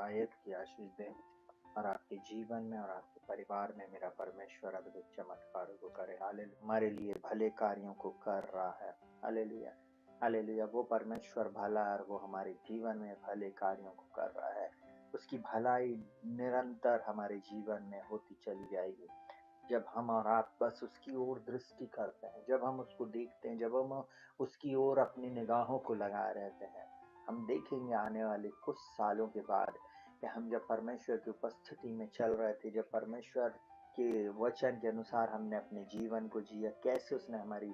आयत की आशीष दे और आपके जीवन में और आपके परिवार में मेरा परमेश्वर अद्भुत चमत्कारों को करे। हालेलुया, हमारे लिए भले कार्यों को कर रहा है। हालेलुया, हालेलुया, वो परमेश्वर भला है और वो हमारे जीवन में भले कार्यों को कर रहा है। उसकी भलाई निरंतर हमारे जीवन में होती चली जाएगी जब हम और आप बस उसकी ओर दृष्टि करते हैं, जब हम उसको देखते हैं, जब हम उसकी ओर अपनी निगाहों को लगाए रहते हैं। हम देखेंगे आने वाले कुछ सालों के बाद कि हम जब परमेश्वर की उपस्थिति में चल रहे थे, जब परमेश्वर के वचन के अनुसार हमने अपने जीवन को जिया, कैसे उसने हमारी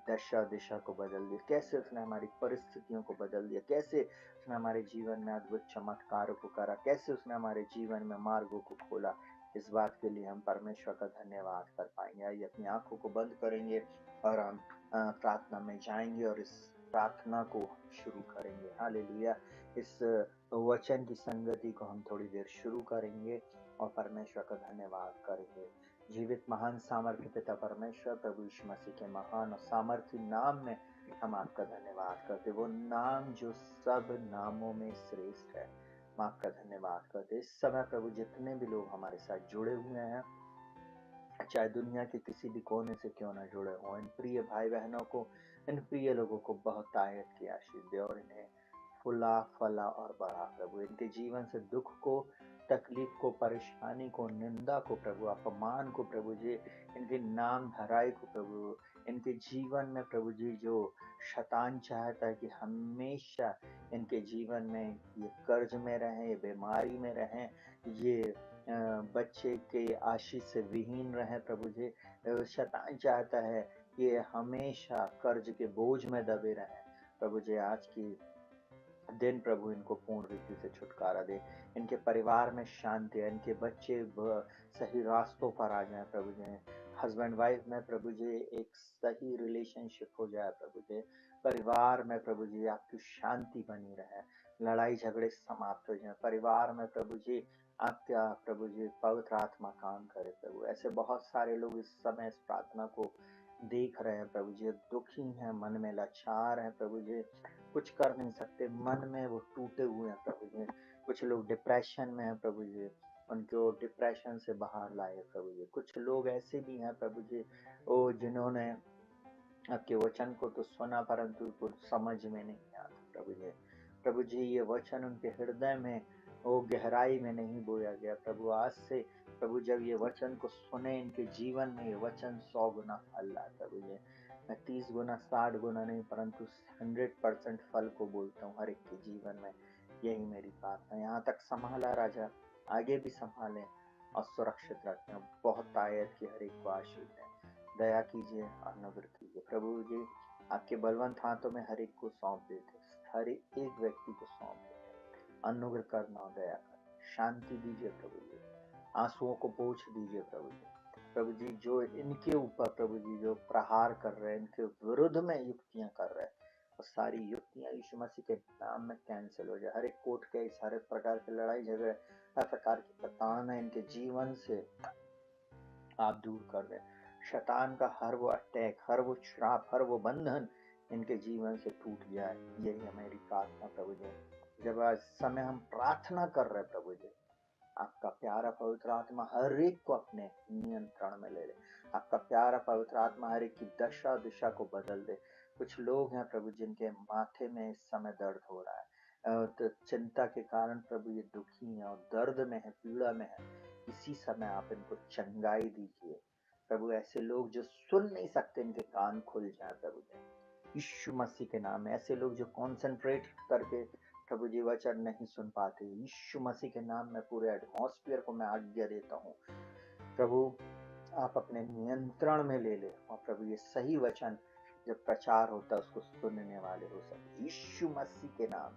दशा दिशा को बदल दिया, कैसे उसने हमारी परिस्थितियों को बदल दिया, कैसे उसने हमारे जीवन में अद्भुत चमत्कारों को करा, कैसे उसने हमारे जीवन में मार्गों को खोला। इस बात के लिए हम परमेश्वर का धन्यवाद कर पाएंगे। आइए अपनी आंखों को बंद करेंगे और हम प्रार्थना में जाएंगे और इस प्रार्थना को शुरू करेंगे। हालेलुया, इस वचन की संगति को हम थोड़ी देर शुरू करेंगे और परमेश्वर का धन्यवाद करेंगे। जीवित महान सामर्थ्य पिता परमेश्वर, प्रभु यीशु मसीह के महान और सामर्थ्य नाम में हम आपका धन्यवाद करते। वो नाम जो सब नामों में श्रेष्ठ है, हम आपका धन्यवाद करते। इस समय प्रभु जितने भी लोग हमारे साथ जुड़े हुए हैं, चाहे दुनिया के किसी भी कोने से क्यों ना जुड़े हों, इन प्रिय भाई बहनों को, इन प्रिय लोगों को बहुत आयत की आशीष दे और इन्हें फुला फला और बढ़ा प्रभु। इनके जीवन से दुख को, तकलीफ को, परेशानी को, निंदा को प्रभु, अपमान को प्रभु जी, इनके नाम धराई को प्रभु, इनके जीवन में प्रभु जी जो शैतान चाहता है कि हमेशा इनके जीवन में ये कर्ज में रहें, ये बीमारी में रहें, ये बच्चे के आशीष से विहीन रहे प्रभु जी। शैतान चाहता है कि ये हमेशा कर्ज के बोझ में दबे रहे प्रभु जी। आज की दिन प्रभु इनको पूर्ण रीति से छुटकारा दे, इनके परिवार में शांति है, इनके बच्चे सही रास्तों पर आ जाए प्रभु जी। हस्बैंड वाइफ में प्रभु जी एक सही रिलेशनशिप हो जाए प्रभु जी। परिवार में प्रभु जी आपकी शांति बनी रहे, लड़ाई झगड़े समाप्त हो जाए परिवार में प्रभु जी। आपका प्रभु जी पवित्र आत्मा काम करे प्रभु। ऐसे बहुत सारे लोग इस समय इस प्रार्थना को देख रहे हैं प्रभु जी, दुखी हैं, मन में लाचार हैं प्रभु जी, कुछ कर नहीं सकते, मन में वो टूटे हुए हैं प्रभु जी। कुछ लोग डिप्रेशन में हैं प्रभु जी, उनको डिप्रेशन से बाहर लाए प्रभु जी। कुछ लोग ऐसे भी हैं प्रभु जी, वो जिन्होंने आपके वचन को तो सुना परंतु कुछ समझ में नहीं आता प्रभु जी। प्रभु जी ये वचन उनके हृदय में वो गहराई में नहीं बोया गया प्रभु। आज से प्रभु जब ये वचन को सुने, इनके जीवन में ये वचन 100 गुना फल लाए प्रभु जी। मैं 30 गुना 60 गुना नहीं परंतु 100% फल को बोलता हूँ हर एक के जीवन में। यही मेरी प्रार्थना। यहाँ तक संभाला राजा, आगे भी संभालें और सुरक्षित रखें। बहुत आयत की हर एक को आशीष दें, दया कीजिए, अनुग्रह कीजिए प्रभु जी। आपके बलवंत हाथों में हर एक को सौंप देते, हर एक व्यक्ति को सौंप देते। अनुग्रह करना और दया करना, शांति दीजिए प्रभु जी, आंसुओं को पोंछ दीजिए प्रभु जी। प्रभु जी जो इनके ऊपर प्रभु जी जो प्रहार कर रहे हैं, इनके विरुद्ध में युक्तियां कर रहे हैं, वो सारी युक्तियां यीशु मसीह के नाम में कैंसिल हो जाए। हर एक कोर्ट केस, हर एक प्रकार के लड़ाई झगड़े, हर प्रकार की ताना इनके जीवन से आप दूर कर दें। शैतान का हर वो अटैक, हर वो श्राप, हर वो बंधन इनके जीवन से टूट जाए। यही है मेरी प्रार्थना प्रभु जी। जब आज समय हम प्रार्थना कर रहे हैं प्रभु जी, आपका प्यारा पवित्र आत्मा हर एक को अपने नियंत्रण में ले ले। आपका प्यारा पवित्र आत्मा हर एक की दशा दिशा को बदल दे। कुछ लोग हैं प्रभु जिनके माथे में इस समय दर्द हो रहा है, तो चिंता के कारण प्रभु ये दुखी है और दर्द में है, पीड़ा में है। इसी समय आप इनको चंगाई दीजिए प्रभु। ऐसे लोग जो सुन नहीं सकते, इनके कान खुल जाए प्रभु जी, यीशु मसीह के नाम में। ऐसे लोग जो कॉन्सेंट्रेट करके प्रभु जी वचन नहीं सुन पाते, यीशु मसीह के नाम में पूरे एटमॉस्फेयर को मैं आज्ञा देता हूँ प्रभु, आप अपने नियंत्रण में ले ले और प्रभु ये सही वचन जब प्रचार होता है उसको सुनने वाले हो सके। यीशु मसीह के नाम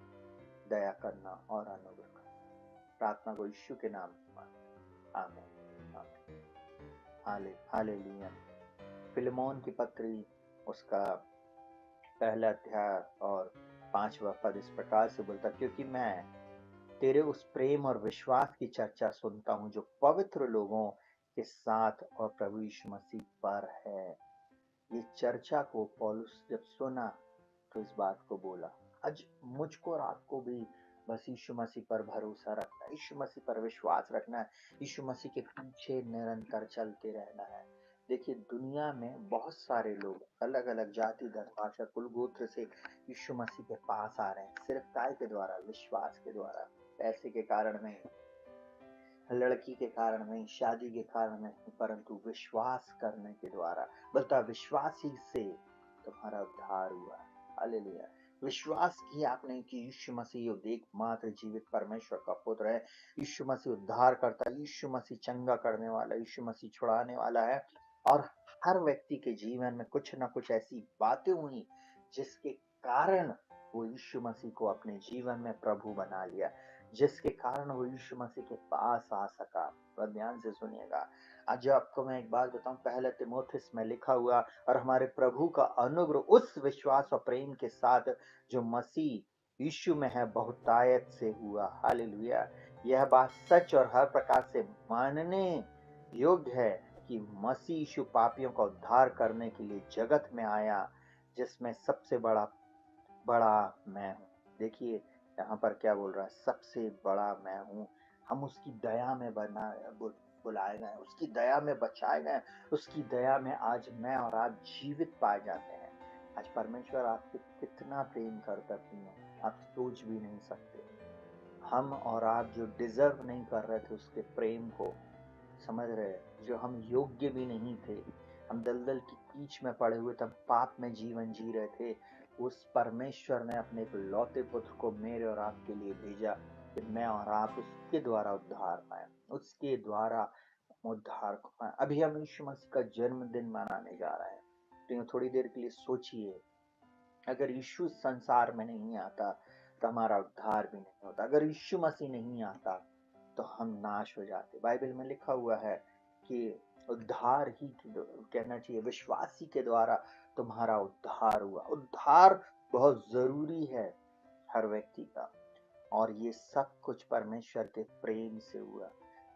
दया करना और अनुग्रह करना, प्रार्थना को यीशु के नाम में मांगते, आमीन आमीन। हालेलुया। फिलेमोन की पत्री उसका पहला अध्याय और 5वां पद इस प्रकार से बोलता, क्योंकि मैं तेरे उस प्रेम और विश्वास की चर्चा सुनता हूँ जो पवित्र लोगों के साथ और प्रभु यीशु मसीह पर है। ये चर्चा को पौलुस जब सुना तो इस बात को बोला। आज मुझको और आपको भी बस यीशु मसीह पर भरोसा रखना है, यीशु मसीह पर विश्वास रखना है, यीशु मसीह के पीछे निरंतर चलते रहना है। देखिए दुनिया में बहुत सारे लोग अलग अलग जाति धर्म भाषा कुल गोत्र से यीशु मसीह के पास आ रहे हैं, सिर्फ काय के द्वारा, विश्वास के द्वारा, पैसे के कारण नहीं, लड़की के कारण नहीं, शादी के कारण नहीं, परंतु विश्वास करने के द्वारा। बोलता विश्वास ही से तुम्हारा उद्धार हुआ। हालेलुया। विश्वास किया आपने कि यीशु मसीह एकमात्र जीवित परमेश्वर का पुत्र है, यीशु मसीह उद्धार करता है, यीशु मसीह चंगा करने वाला, यीशु मसीह छुड़ाने वाला है। और हर व्यक्ति के जीवन में कुछ ना कुछ ऐसी बातें हुई जिसके कारण वो यीशु मसीह को अपने जीवन में प्रभु बना लिया, जिसके कारण वो यीशु मसीह के पास आ सका। तो ध्यान से सुनिएगा, आज आपको मैं एक बात बताऊं, पहले तिमोथियुस में लिखा हुआ और हमारे प्रभु का अनुग्रह उस विश्वास और प्रेम के साथ जो मसीह यीशु में है बहुतायत से हुआ। हालेलुया। यह बात सच और हर प्रकार से मानने योग्य है कि मसीह यीशु पापियों का उद्धार करने के लिए जगत में आया, जिसमें सबसे बड़ा मैं हूँ। देखिए यहाँ पर क्या बोल रहा है, सबसे बड़ा मैं हूँ। हम उसकी दया में बुलाए गए, उसकी दया में बचाए गए, उसकी दया में आज मैं और आप जीवित पाए जाते हैं। आज परमेश्वर आपसे कितना प्रेम करता है, आप सोच भी नहीं सकते। हम और आप जो डिजर्व नहीं कर रहे थे उसके प्रेम को, समझ रहे, जो हम योग्य भी नहीं थे, हम दलदल की कीच में पड़े हुए तब पाप में जीवन जी रहे थे, उस परमेश्वर ने अपने एक लौते पुत्र को मेरे और आपके लिए भेजा कि मैं और आप उसके द्वारा उद्धार पाए, उसके द्वारा उद्धार को पाए। अभी हम यीशु मसीह का जन्मदिन मनाने जा रहे हैं, तो थोड़ी देर के लिए सोचिए, अगर यीशु संसार में नहीं आता तो हमारा उद्धार भी नहीं होता। अगर यीशु मसीह नहीं आता तो हम नाश हो जाते। बाइबल में लिखा हुआ है कि उद्धार ही कहना चाहिए, विश्वास ही के द्वारा तुम्हारा उद्धार हुआ। उद्धार बहुत जरूरी है हर व्यक्ति का, और ये सब कुछ परमेश्वर के प्रेम से हुआ।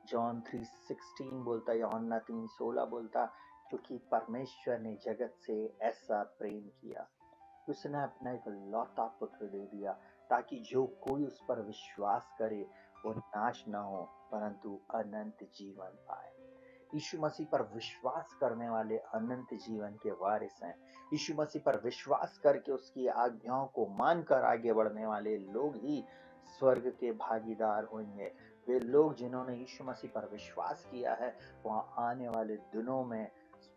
जॉन 3:16 बोलता, यूहन्ना 3:16 बोलता, क्योंकि परमेश्वर ने जगत से ऐसा प्रेम किया, उसने अपना एक लौता पुत्र दे दिया, ताकि जो कोई उस पर विश्वास करे वो नाश न हो परंतु अनंत जीवन पाए। यीशु मसीह पर विश्वास करने वाले अनंत जीवन के वारिस हैं। यीशु मसीह पर विश्वास करके उसकी आज्ञाओं को मानकर आगे बढ़ने वाले लोग ही स्वर्ग के भागीदार होंगे। वे लोग जिन्होंने यीशु मसीह पर विश्वास किया है, वहां आने वाले दिनों में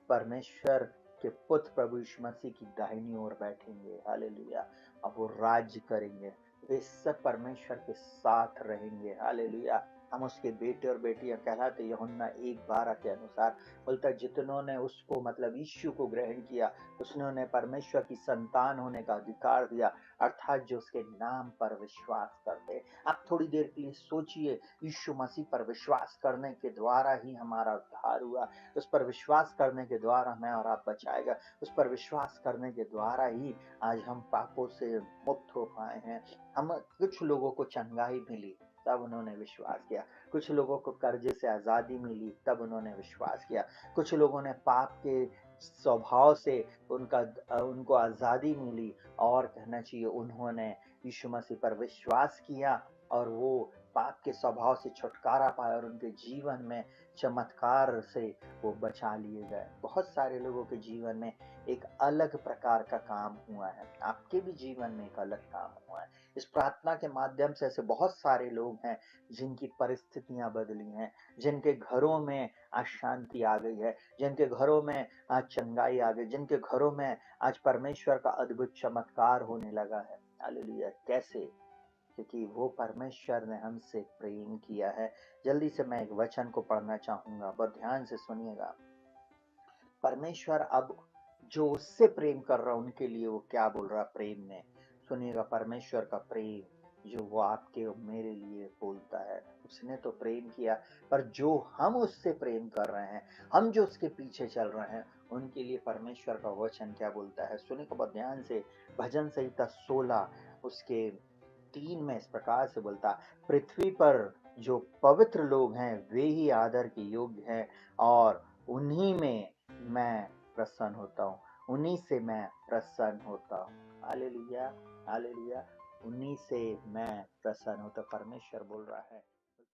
परमेश्वर के पुत्र प्रभु यीशु मसीह की दाहिनी ओर बैठेंगे। हालेलुया। अब वो राज्य करेंगे, वे सब परमेश्वर के साथ रहेंगे। हालेलुया। हम उसके बेटे और बेटियां कहलाते। यूहन्ना 1:12 के अनुसार बोलता, जितनों ने उसको मतलब यीशु को ग्रहण किया, उसने परमेश्वर की संतान होने का अधिकार दिया, अर्थात जो उसके नाम पर विश्वास करते। आप थोड़ी देर के लिए सोचिए, यीशु मसीह पर विश्वास करने के द्वारा ही हमारा उद्धार हुआ, उस पर विश्वास करने के द्वारा मैं और आप बचाएगा, उस पर विश्वास करने के द्वारा ही आज हम पापों से मुक्त हो पाए हैं। हम कुछ लोगों को चंगाई मिली तब उन्होंने विश्वास किया, कुछ लोगों को कर्जे से आजादी मिली तब उन्होंने विश्वास किया, कुछ लोगों ने पाप के स्वभाव से उनको आजादी मिली, और कहना चाहिए उन्होंने यीशु मसीह पर विश्वास किया और वो पाप के स्वभाव से छुटकारा पाया और उनके जीवन में चमत्कार से वो बचा लिए गए। बहुत सारे लोगों के जीवन में एक अलग प्रकार का काम हुआ है, आपके भी जीवन में एक अलग काम हुआ है। इस प्रार्थना के माध्यम से ऐसे बहुत सारे लोग हैं जिनकी परिस्थितियां बदली हैं, जिनके घरों में आज शांति आ गई है, जिनके घरों में आज चंगाई आ गई, जिनके घरों में आज परमेश्वर का अद्भुत चमत्कार होने लगा है। हालेलुया। कैसे? क्योंकि वो परमेश्वर ने हमसे प्रेम किया है। जल्दी से मैं एक वचन को पढ़ना चाहूंगा, बहुत ध्यान से सुनिएगा। परमेश्वर अब जो उससे प्रेम कर रहा उनके लिए वो क्या बोल रहा प्रेम में, सुनिएगा। परमेश्वर का प्रेम जो वो आपके और मेरे लिए बोलता है, उसने तो प्रेम किया, पर जो हम उससे प्रेम कर रहे हैं, हम जो उसके पीछे चल रहे हैं, उनके लिए परमेश्वर का वचन क्या बोलता है, सुनिएगा बहुत ध्यान से। भजन संहिता 16 उसके 3 में इस प्रकार से बोलता, पृथ्वी पर जो पवित्र लोग हैं वे ही आदर के योग्य हैं, और उन्हीं में मैं प्रसन्न होता हूँ, उन्हीं से मैं प्रसन्न होता हूँ। हालेलुया। हालेलुया। उन्हीं से मैं प्रसन्न हूँ। तो परमेश्वर बोल रहा है